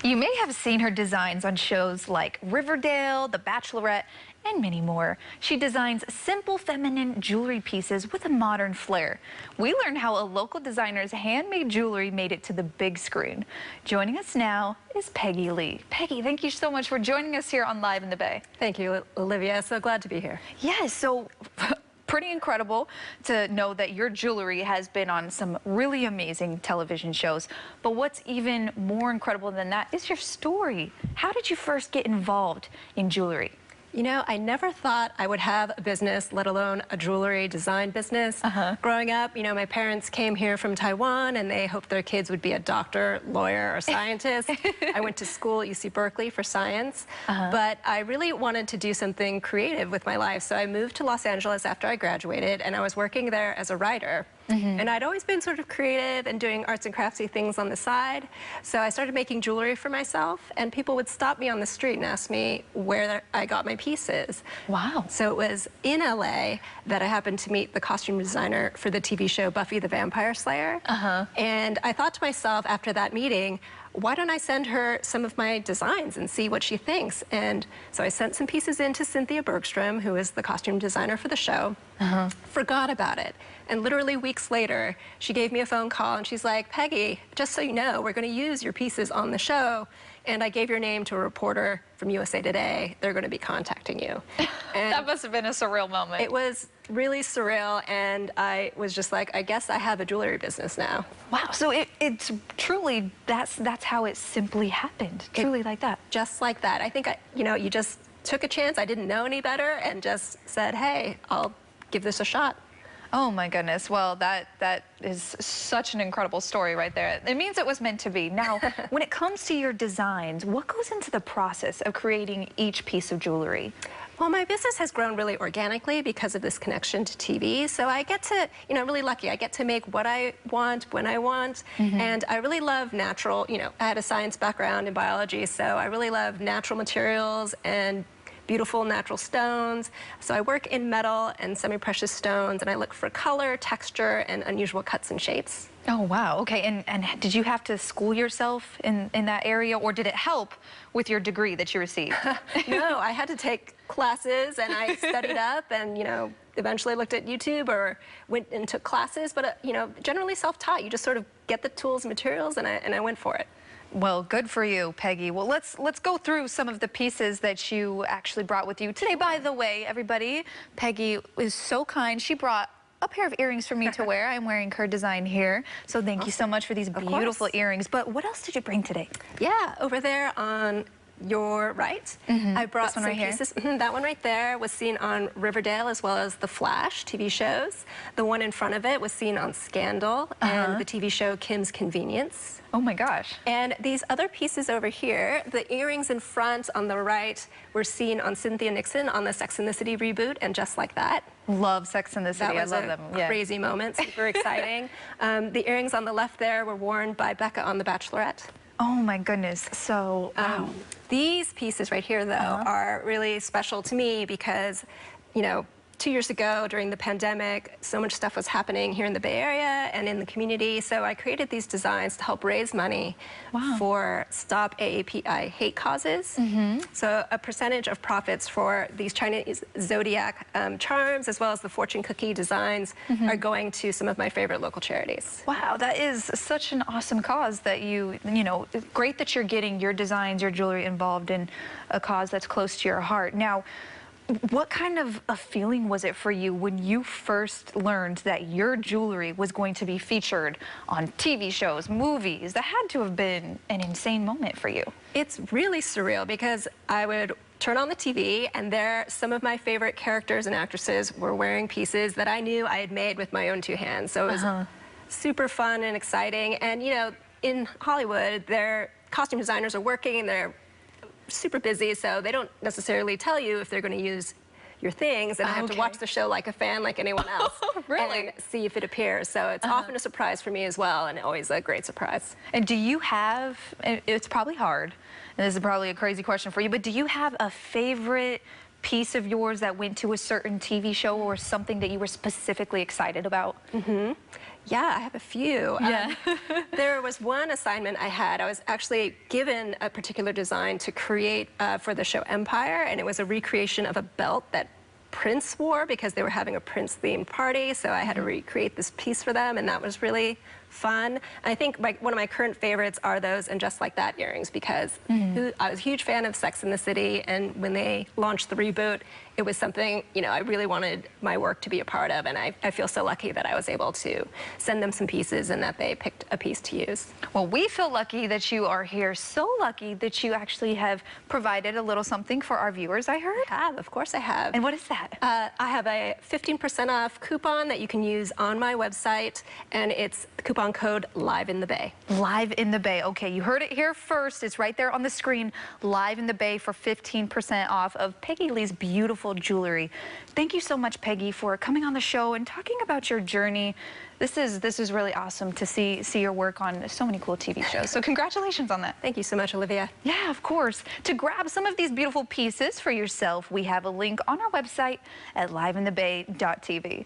You may have seen her designs on shows like Riverdale, The Bachelorette, and many more. She designs simple feminine jewelry pieces with a modern flair. We learned how a local designer's handmade jewelry made it to the big screen. Joining us now is Peggy Lee. Peggy, thank you so much for joining us here on Live in the Bay. Thank you, Olivia. So glad to be here. Yes, so pretty incredible to know that your jewelry has been on some really amazing television shows. But what's even more incredible than that is your story. How did you first get involved in jewelry? You know, I never thought I would have a business, let alone a jewelry design business. Growing up, you know, my parents came here from Taiwan and they hoped their kids would be a doctor, lawyer, or scientist. I went to school at UC Berkeley for science, but I really wanted to do something creative with my life. So I moved to Los Angeles after I graduated and I was working there as a writer. And I'd always been sort of creative and doing arts and craftsy things on the side. So I started making jewelry for myself, and people would stop me on the street and ask me where I got my pieces. Wow. So it was in LA that I happened to meet the costume designer for the TV show Buffy the Vampire Slayer. And I thought to myself after that meeting, why don't I send her some of my designs and see what she thinks? And so I sent some pieces in to Cynthia Bergstrom, who is the costume designer for the show, forgot about it. And literally weeks later, she gave me a phone call and she's like, Peggy, just so you know, we're gonna use your pieces on the show. And I gave your name to a reporter from USA Today. They're gonna be contacting you. And that must have been a surreal moment. it was really surreal, and I was just like, I guess I have a jewelry business now. Wow, so it's truly, that's how it simply happened, truly like that. Just like that. I think, you know, you just took a chance. I didn't know any better and just said, hey, I'll give this a shot. Oh my goodness, well that is such an incredible story right there. It means it was meant to be. Now, when it comes to your designs, what goes into the process of creating each piece of jewelry? Well, my business has grown really organically because of this connection to TV. So I get to, you know, really lucky. I get to make what I want, when I want. And I really love natural, you know, I had a science background in biology, so I really love natural materials and beautiful natural stones. So I work in metal and semi-precious stones, and I look for color, texture, and unusual cuts and shapes. Oh, wow. Okay, and did you have to school yourself in that area, or did it help with your degree that you received? No, I had to take classes, and I studied up, and, you know, eventually looked at YouTube or went and took classes, but, you know, generally self-taught. You just sort of get the tools and materials, and I went for it. Well, good for you, Peggy. Well, let's go through some of the pieces that you actually brought with you today. By the way, everybody, Peggy is so kind. She brought a pair of earrings for me to wear. I'm wearing her design here. So thank you so much for these beautiful earrings. But what else did you bring today? Yeah, over there on your right, I brought some pieces. That one right there was seen on Riverdale as well as The Flash TV shows. The one in front of it was seen on Scandal and the TV show Kim's Convenience. Oh my gosh. And these other pieces over here, the earrings in front on the right were seen on Cynthia Nixon on the Sex and the City reboot, and Just Like That. Love Sex and the City. I love them. Crazy moment, super exciting. The earrings on the left there were worn by Becca on The Bachelorette. Oh my goodness. So, wow. These pieces right here, though, are really special to me because, you know, 2 years ago during the pandemic, so much stuff was happening here in the Bay Area and in the community. So I created these designs to help raise money for Stop AAPI hate causes. So a percentage of profits for these Chinese zodiac charms, as well as the fortune cookie designs, are going to some of my favorite local charities. Wow, that is such an awesome cause that you know, it's great that you're getting your designs, your jewelry involved in a cause that's close to your heart. Now, what kind of a feeling was it for you when you first learned that your jewelry was going to be featured on TV shows, movies? That had to have been an insane moment for you. It's really surreal because I would turn on the TV and there some of my favorite characters and actresses were wearing pieces that I knew I had made with my own two hands. So it was super fun and exciting. And, you know, in Hollywood, their costume designers are working and they're super busy, so they don't necessarily tell you if they're going to use your things, and I have to watch the show like a fan, like anyone else, and see if it appears. So it's often a surprise for me as well, and always a great surprise. And do you have, it's probably hard, and this is probably a crazy question for you, but do you have a favorite piece of yours that went to a certain TV show or something that you were specifically excited about? Yeah, I have a few. Yeah. There was one assignment I had. I was actually given a particular design to create for the show Empire, and it was a recreation of a belt that Prince wore because they were having a Prince-themed party. So I had to recreate this piece for them, and that was really fun. I think one of my current favorites are those And Just Like That earrings because I was a huge fan of Sex and the City, and when they launched the reboot, it was something, you know, I really wanted my work to be a part of, and I feel so lucky that I was able to send them some pieces and that they picked a piece to use. Well, we feel lucky that you are here, so lucky that you actually have provided a little something for our viewers, I heard. I have, of course I have. And what is that? I have a 15% off coupon that you can use on my website, and it's the coupon code Live in the Bay. Live in the Bay. Okay, you heard it here first. It's right there on the screen. Live in the Bay for 15% off of Peggy Lee's beautiful jewelry. Thank you so much, Peggy, for coming on the show and talking about your journey. This is really awesome to see your work on so many cool TV shows. So congratulations on that. Thank you so much, Olivia. Yeah, of course. To grab some of these beautiful pieces for yourself, we have a link on our website at liveinthebay.tv.